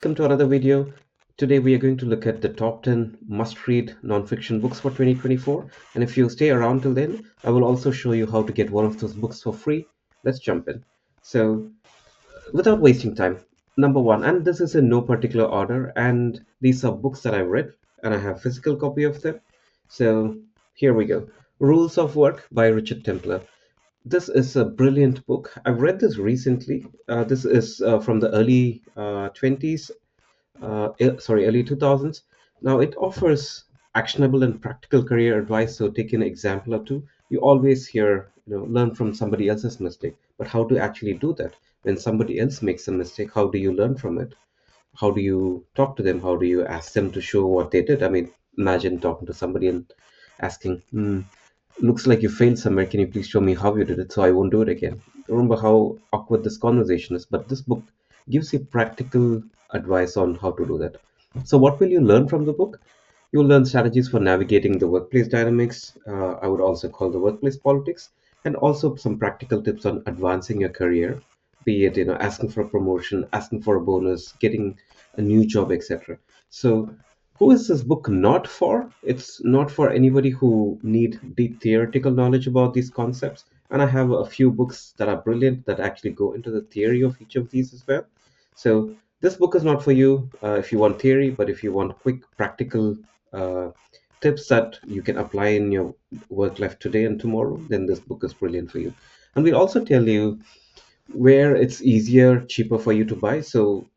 Welcome to another video. Today we are going to look at the top 10 must-read non-fiction books for 2024. And if you stay around till then, I will also show you how to get one of those books for free. Let's jump in. So, without wasting time, number one, and this is in no particular order, and these are books that I've read, and I have physical copy of them. So, here we go. Rules of Work by Richard Templar. This is a brilliant book. I've read this recently. This is from the early 20s early 2000s. Now it offers actionable and practical career advice. So take an example or two. You always hear, learn from somebody else's mistake, but how to actually do that? When somebody else makes a mistake, how do you learn from it? How do you talk to them? How do you ask them to show what they did? I mean, imagine talking to somebody and asking, looks like you failed somewhere. Can you please show me how you did it so I won't do it again? Remember how awkward this conversation is, but this book gives you practical advice on how to do that. So, what will you learn from the book? You'll learn strategies for navigating the workplace dynamics. I would also call the workplace politics, and also some practical tips on advancing your career, be it asking for a promotion, asking for a bonus, getting a new job, etc. So, who is this book not for? It's not for anybody who need deep theoretical knowledge about these concepts. And I have a few books that are brilliant that actually go into the theory of each of these as well. So this book is not for you if you want theory, but if you want quick, practical uh, tips that you can apply in your work life today and tomorrow, then this book is brilliant for you. And we also tell you where it's easier, cheaper for you to buy. So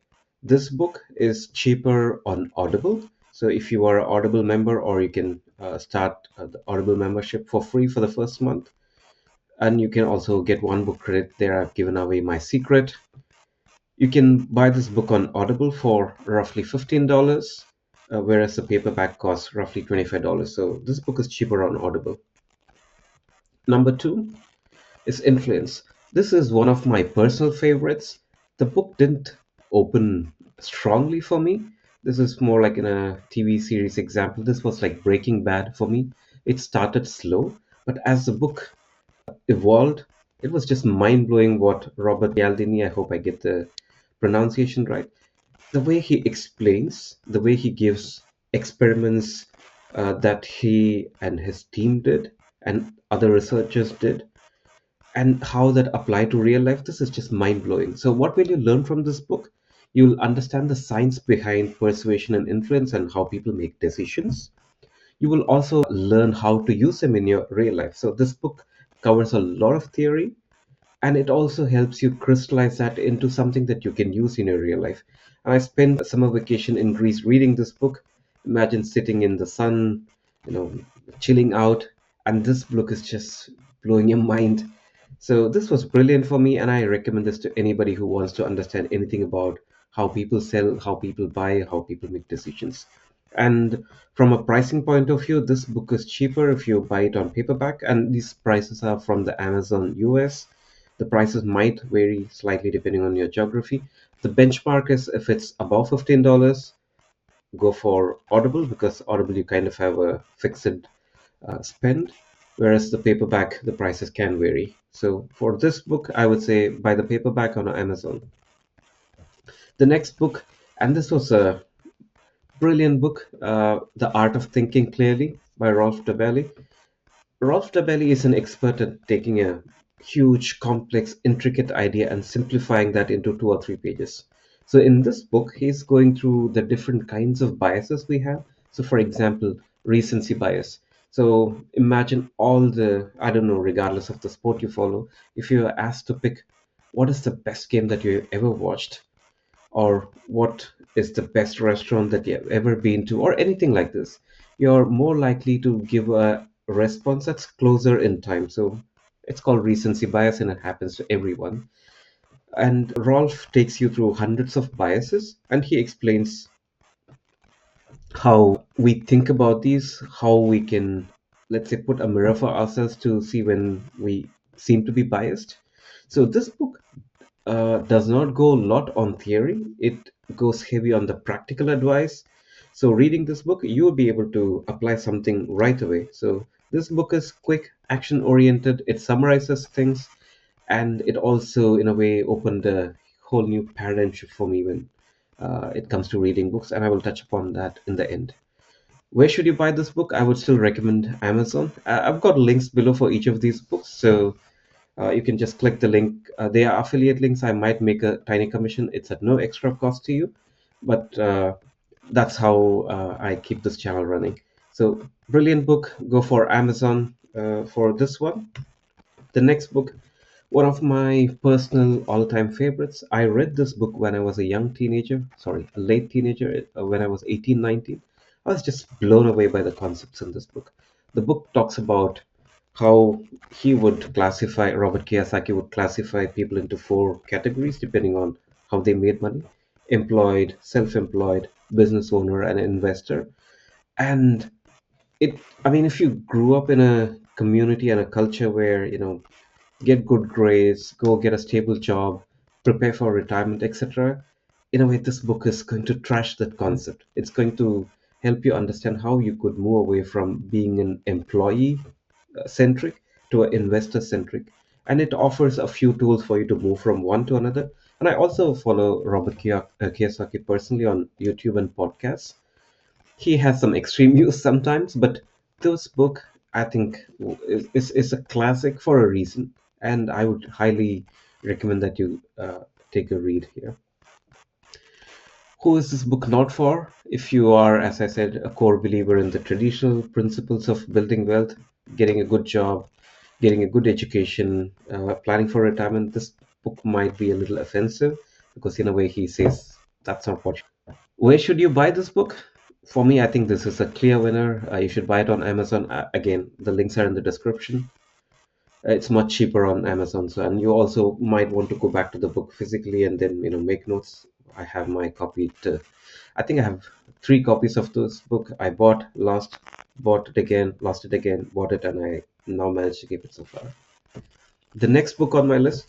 this book is cheaper on Audible. So if you are an Audible member, or you can start the Audible membership for free for the first month. And you can also get one book credit there. I've given away my secret. You can buy this book on Audible for roughly $15, whereas the paperback costs roughly $25. So this book is cheaper on Audible. Number two is Influence. This is one of my personal favorites. The book didn't open strongly for me. This is more like in a TV series example. This was like Breaking Bad for me. It started slow, but as the book evolved, it was just mind blowing what Robert Cialdini, I hope I get the pronunciation right, the way he explains, the way he gives experiments that he and his team did and other researchers did, and how that apply to real life. This is just mind blowing. So, what will you learn from this book? You'll understand the science behind persuasion and influence and how people make decisions. You will also learn how to use them in your real life. So, this book covers a lot of theory, and it also helps you crystallize that into something that you can use in your real life. And I spent a summer vacation in Greece reading this book. Imagine sitting in the sun, you know, chilling out, and this book is just blowing your mind. So this was brilliant for me, and I recommend this to anybody who wants to understand anything about how people sell, how people buy, how people make decisions. And from a pricing point of view, this book is cheaper if you buy it on paperback, and these prices are from the Amazon US. The prices might vary slightly depending on your geography. The benchmark is if it's above $15, go for Audible, because Audible you kind of have a fixed spend, whereas the paperback, the prices can vary. So for this book, I would say buy the paperback on Amazon. The next book, and this was a brilliant book, The Art of Thinking Clearly by Rolf Dobelli. Rolf Dobelli is an expert at taking a huge, complex, intricate idea and simplifying that into 2 or 3 pages. So in this book, he's going through the different kinds of biases we have. So for example, recency bias. So imagine all the, I don't know, regardless of the sport you follow, if you are asked to pick what is the best game that you ever watched, or what is the best restaurant that you've ever been to, or anything like this, you're more likely to give a response that's closer in time. So it's called recency bias, and it happens to everyone. And Rolf takes you through hundreds of biases, and he explains how we think about these, how we can, let's say, put a mirror for ourselves to see when we seem to be biased. So this book does not go a lot on theory. It goes heavy on the practical advice. So reading this book, you will be able to apply something right away. So this book is quick, action oriented. It summarizes things, and it also, in a way, opened a whole new paradigm shift for me when it comes to reading books, and I will touch upon that in the end. Where should you buy this book? I would still recommend Amazon. I've got links below for each of these books, so you can just click the link. They are affiliate links. I might make a tiny commission. It's at no extra cost to you, but that's how I keep this channel running. So, brilliant book. Go for Amazon for this one. The next book, one of my personal all-time favorites. I read this book when I was a young teenager, sorry, a late teenager, when I was 18, 19. I was just blown away by the concepts in this book. The book talks about how Robert Kiyosaki would classify people into four categories depending on how they made money: employed, self-employed, business owner, and investor. And I mean, if you grew up in a community and a culture where, get good grades, go get a stable job, prepare for retirement, etc. In a way, this book is going to trash that concept. It's going to help you understand how you could move away from being an employee centric to an investor centric. And it offers a few tools for you to move from one to another. And I also follow Kiyosaki personally on YouTube and podcasts. He has some extreme views sometimes, but this book, I think, is a classic for a reason, and I would highly recommend that you take a read here. Who is this book not for? If you are, as I said, a core believer in the traditional principles of building wealth, getting a good job, getting a good education, planning for retirement, this book might be a little offensive because, in a way, he says that's not what. Where should you buy this book? For me, I think this is a clear winner. You should buy it on Amazon. Again, the links are in the description. It's much cheaper on Amazon. So, and you also might want to go back to the book physically and then make notes. I have my copy. I think I have 3 copies of this book. I bought, lost, bought it again, lost it again, bought it, and I now managed to keep it so far. The next book on my list,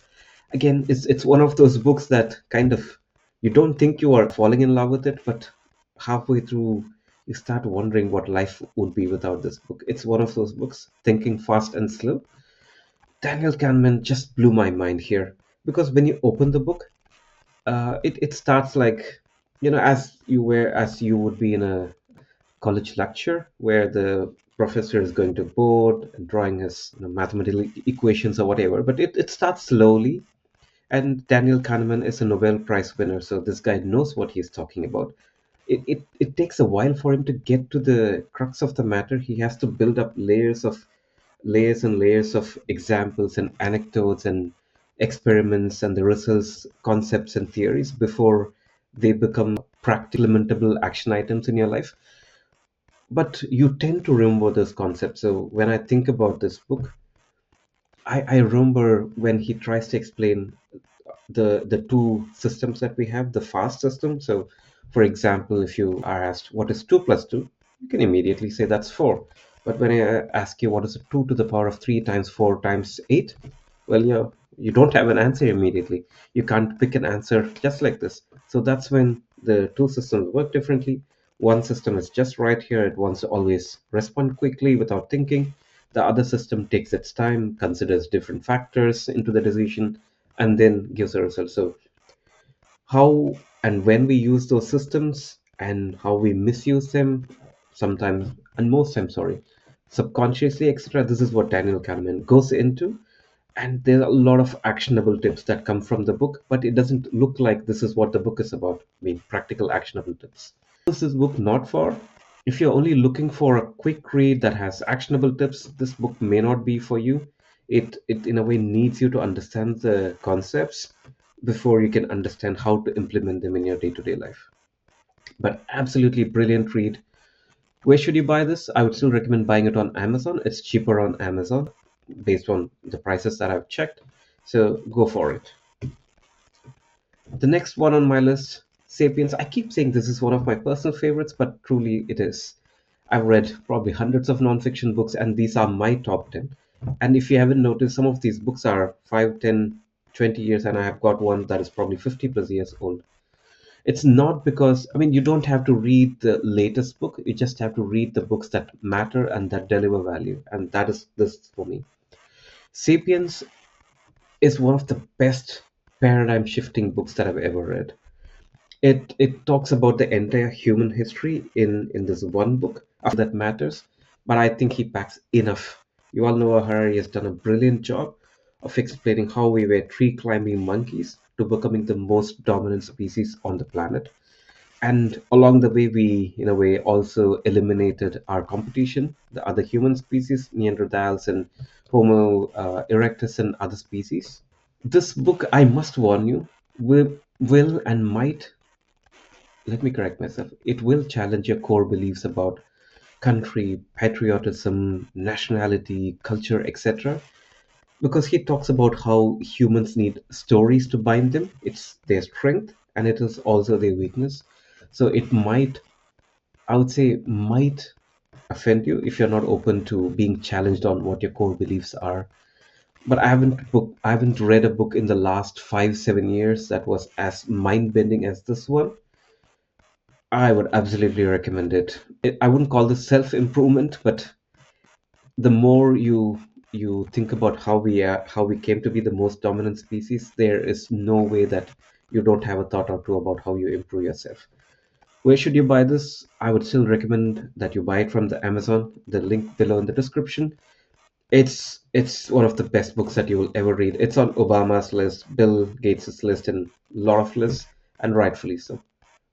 again, it's one of those books that kind of you don't think you are falling in love with it, but halfway through you start wondering what life would be without this book. It's one of those books, Thinking Fast and Slow. Daniel Kahneman just blew my mind here because when you open the book, it starts like as you would be in a college lecture where the professor is going to board and drawing his mathematical equations or whatever, but it starts slowly. And Daniel Kahneman is a Nobel Prize winner, so this guy knows what he's talking about. It takes a while for him to get to the crux of the matter. He has to build up layers and layers of examples and anecdotes and experiments and the results, concepts and theories before they become practical implementable action items in your life. But you tend to remember those concepts. So when I think about this book, I remember when he tries to explain the two systems that we have, the fast system. So, for example, if you are asked what is 2 plus 2, you can immediately say that's 4. But when I ask you what is 2 to the power of 3 times 4 times 8, well, you don't have an answer immediately. You can't pick an answer just like this. So that's when the two systems work differently. One system is just right here. It wants to always respond quickly without thinking. The other system takes its time, considers different factors into the decision, and then gives a result. So how and when we use those systems and how we misuse them, sometimes and most times, sorry, subconsciously, etc. This is what Daniel Kahneman goes into. And there are a lot of actionable tips that come from the book, but it doesn't look like this is what the book is about. I mean, practical actionable tips. This is book not for? If you're only looking for a quick read that has actionable tips, this book may not be for you. It in a way needs you to understand the concepts before you can understand how to implement them in your day-to-day life. But absolutely brilliant read. Where should you buy this? I would still recommend buying it on Amazon. It's cheaper on Amazon based on the prices that I've checked. So go for it. The next one on my list, Sapiens. I keep saying this is one of my personal favorites, but truly it is. I've read probably hundreds of nonfiction books, and these are my top 10. And if you haven't noticed, some of these books are 5, 10, 20 years, and I have got one that is probably 50 plus years old. It's not because, I mean, you don't have to read the latest book, you just have to read the books that matter and that deliver value. And that is this for me. Sapiens is one of the best paradigm shifting books that I've ever read. It talks about the entire human history in this one book. After that matters, but I think he packs enough. Yuval Noah Harari has done a brilliant job of explaining how we were tree climbing monkeys to becoming the most dominant species on the planet. And along the way, we, in a way, also eliminated our competition, the other human species, Neanderthals and Homo erectus and other species. This book, I must warn you, will and might, let me correct myself, it will challenge your core beliefs about country, patriotism, nationality, culture, etc. Because he talks about how humans need stories to bind them. It's their strength and it is also their weakness. So it might, I would say, might offend you if you're not open to being challenged on what your core beliefs are. But I haven't read a book in the last 5 7 years that was as mind bending as this one. I would absolutely recommend it. I wouldn't call this self improvement, but the more you think about how we came to be the most dominant species, there is no way that you don't have a thought or two about how you improve yourself. Where should you buy this? I would still recommend that you buy it from the Amazon. The link below in the description. It's one of the best books that you will ever read. It's on Obama's list, Bill Gates's list, and a lot of lists, and rightfully so.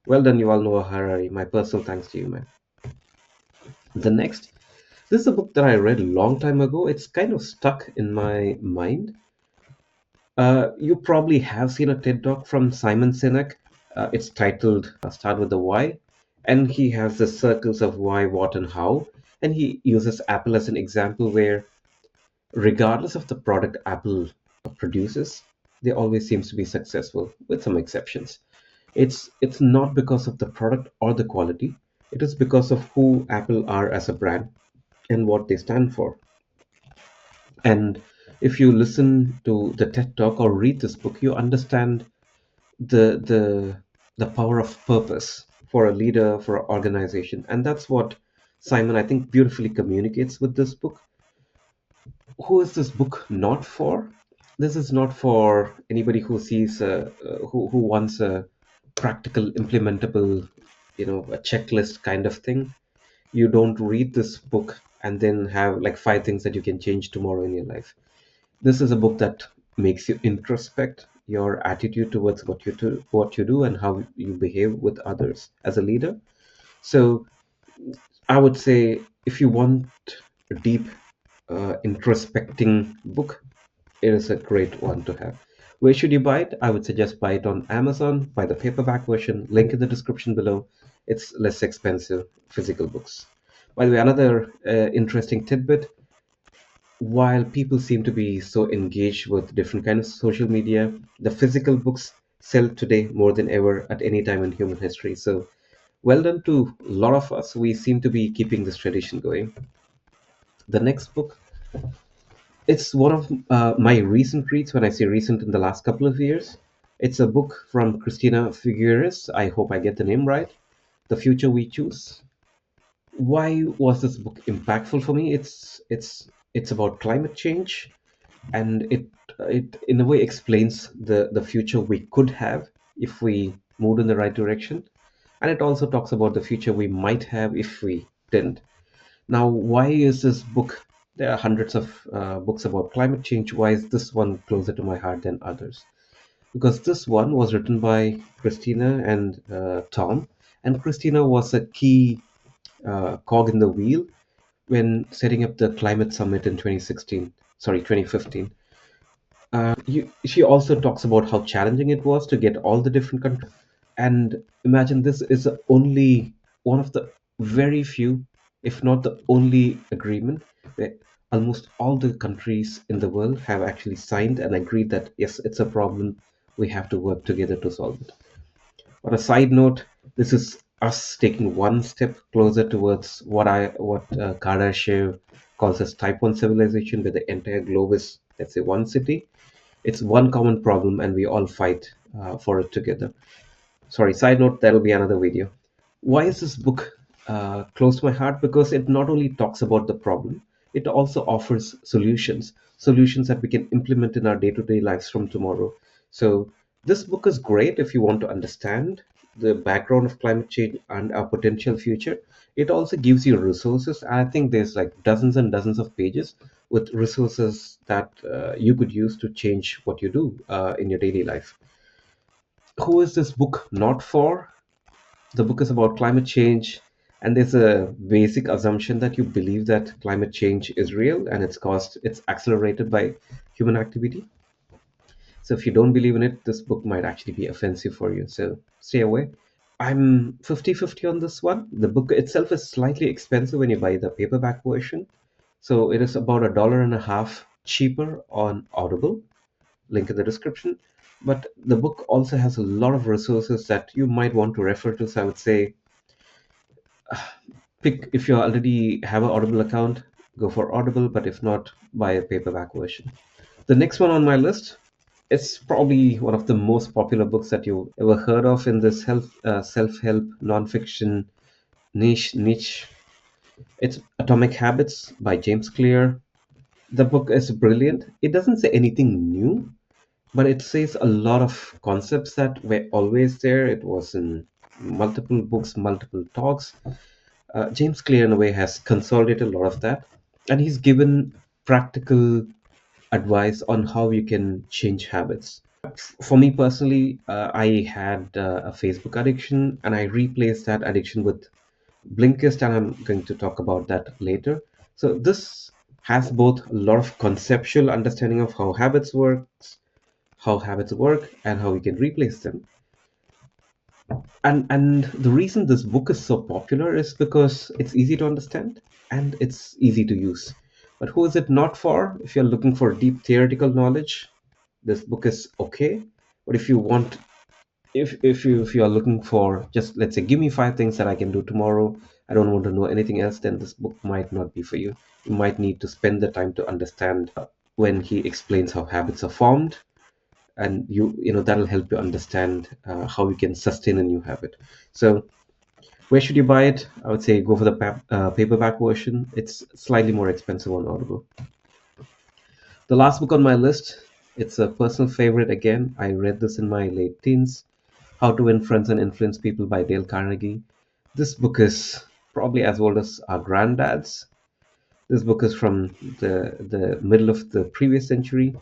Well done, Yuval Noah Harari. My personal thanks to you, man. The next, this is a book that I read a long time ago. It's kind of stuck in my mind. You probably have seen a TED Talk from Simon Sinek. It's titled Start with the Why. And he has the circles of why, what, and how. And he uses Apple as an example where, regardless of the product Apple produces, they always seems to be successful, with some exceptions. It's not because of the product or the quality. It is because of who Apple are as a brand and what they stand for. And if you listen to the TED Talk or read this book, you understand the the the power of purpose for a leader, for an organization. And that's what Simon, I think, beautifully communicates with this book. Who is this book not for? This is not for anybody who sees who wants a practical, implementable, a checklist kind of thing. You don't read this book and then have like five things that you can change tomorrow in your life. This is a book that makes you introspect your attitude towards what you do, and how you behave with others as a leader. So I would say, if you want a deep, introspecting book, it is a great one to have. Where should you buy it? I would suggest buy it on Amazon, buy the paperback version, link in the description below. It's less expensive physical books. By the way, another interesting tidbit, while people seem to be so engaged with different kinds of social media, the physical books sell today more than ever at any time in human history. So well done to a lot of us. We seem to be keeping this tradition going. The next book, it's one of my recent reads. When I say recent, in the last couple of years, it's a book from Christina Figueres. I hope I get the name right. The Future We Choose. Why was this book impactful for me? It's about climate change, and it in a way explains the future we could have if we moved in the right direction, and it also talks about the future we might have if we didn't. Now, why is this book? There are hundreds of books about climate change. Why is this one closer to my heart than others? Because this one was written by Christina and Tom, and Christina was a key cog in the wheel when setting up the climate summit in 2016, sorry, 2015. She also talks about how challenging it was to get all the different countries. And imagine, this is only one of the very few, if not the only agreement where almost all the countries in the world have actually signed and agreed that yes, it's a problem. We have to work together to solve it. On a side note, this is us taking one step closer towards what Kardashev calls as Type 1 civilization, where the entire globe is, let's say, one city. It's one common problem, and we all fight for it together. Sorry, side note, that'll be another video. Why is this book close to my heart? Because it not only talks about the problem, it also offers solutions that we can implement in our day-to-day lives from tomorrow. So this book is great if you want to understand the background of climate change and our potential future. It also gives you resources. I think there's like dozens and dozens of pages with resources that you could use to change what you do in your daily life. Who is this book not for? The book is about climate change, and there's a basic assumption that you believe that climate change is real and it's accelerated by human activity. So if you don't believe in it, this book might actually be offensive for you. So stay away. I'm 50-50 on this one. The book itself is slightly expensive when you buy the paperback version. So it is about $1.50 cheaper on Audible, link in the description. But the book also has a lot of resources that you might want to refer to. So I would say pick, if you already have an Audible account, go for Audible, but if not, buy a paperback version. The next one on my list, it's probably one of the most popular books that you ever heard of in this self-help nonfiction niche. It's Atomic Habits by James Clear. The book is brilliant. It doesn't say anything new, but it says a lot of concepts that were always there. It was in multiple books, multiple talks. James Clear, in a way, has consolidated a lot of that, and he's given practical advice on how you can change habits. For me personally, I had a Facebook addiction, and I replaced that addiction with Blinkist, and I'm going to talk about that later. So this has both a lot of conceptual understanding of how habits work, and how we can replace them. And the reason this book is so popular is because it's easy to understand and it's easy to use. But who is it not for? If you're looking for deep theoretical knowledge, this book is okay. But if you are looking for, just let's say, give me 5 things that I can do tomorrow, I don't want to know anything else, then this book might not be for you. You might need to spend the time to understand when he explains how habits are formed, and you know that'll help you understand how you can sustain a new habit. So where should you buy it? I would say go for the paperback version. It's slightly more expensive on Audible. The last book on my list, it's a personal favorite again. I read this in my late teens. How to Win Friends and Influence People by Dale Carnegie. This book is probably as old as our granddads. This book is from the middle of the previous century,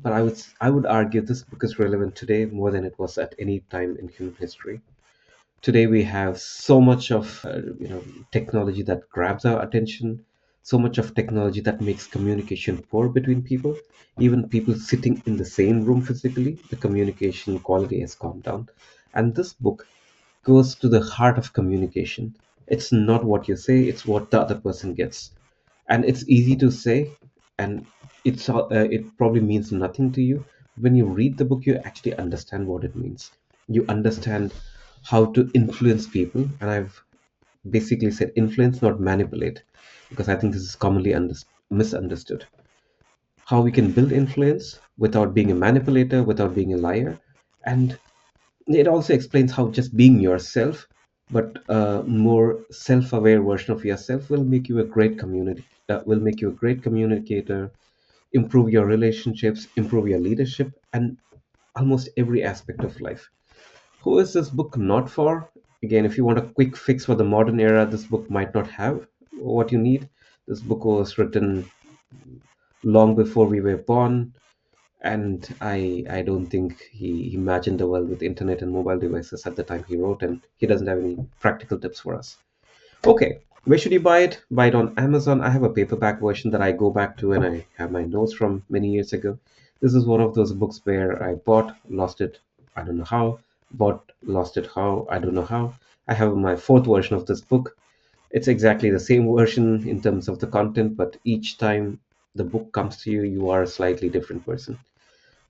but I would argue this book is relevant today more than it was at any time in human history. Today we have so much of technology that grabs our attention, so much of technology that makes communication poor between people. Even people sitting in the same room physically, the communication quality has gone down. And this book goes to the heart of communication. It's not what you say, it's what the other person gets. And it's easy to say, and it probably means nothing to you. When you read the book, you actually understand what it means. You understand how to influence people, and I've basically said influence, not manipulate, because I think this is commonly misunderstood. How we can build influence without being a manipulator, without being a liar, and it also explains how just being yourself, but a more self-aware version of yourself, will make you a great communicator, improve your relationships, improve your leadership, and almost every aspect of life. Who is this book not for? Again, if you want a quick fix for the modern era, this book might not have what you need. This book was written long before we were born, and I don't think he imagined the world with internet and mobile devices at the time he wrote, and he doesn't have any practical tips for us. Okay, where should you buy it? Buy it on Amazon. I have a paperback version that I go back to, and I have my notes from many years ago. This is one of those books where I bought, lost it, I don't know how, bought, lost it, how, I don't know how. I have my fourth version of this book. It's exactly the same version in terms of the content, but each time the book comes to you, you are a slightly different person.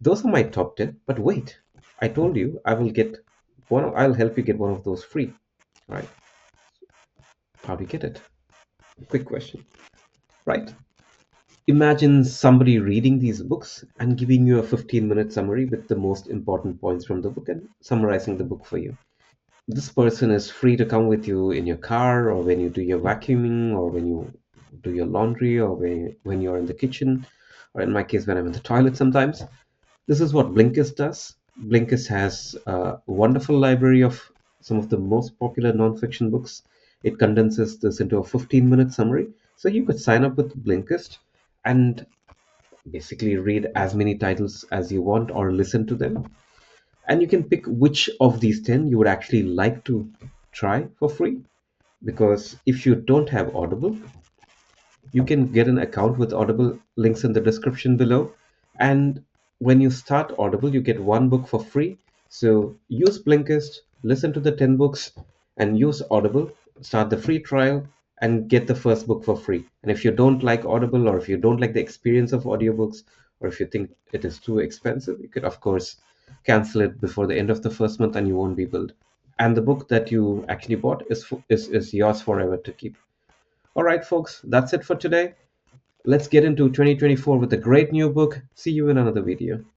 Those are my top 10, but wait, I told you I'll help you get one of those free. All right, how do you get it? Quick question. Right. Imagine somebody reading these books and giving you a 15-minute summary with the most important points from the book and summarizing the book for you. This person is free to come with you in your car, or when you do your vacuuming, or when you do your laundry, or when you're in the kitchen, or in my case, when I'm in the toilet sometimes. This is what Blinkist does. Blinkist has a wonderful library of some of the most popular nonfiction books. It condenses this into a 15-minute summary. So you could sign up with Blinkist and basically read as many titles as you want or listen to them. And you can pick which of these 10 you would actually like to try for free. Because if you don't have Audible, you can get an account with Audible, links in the description below. And when you start Audible, you get one book for free. So use Blinkist, listen to the 10 books, and use Audible, start the free trial, and get the first book for free. And if you don't like Audible, or if you don't like the experience of audiobooks, or if you think it is too expensive, you could, of course, cancel it before the end of the first month and you won't be billed. And the book that you actually bought is yours forever to keep. All right, folks, that's it for today. Let's get into 2024 with a great new book. See you in another video.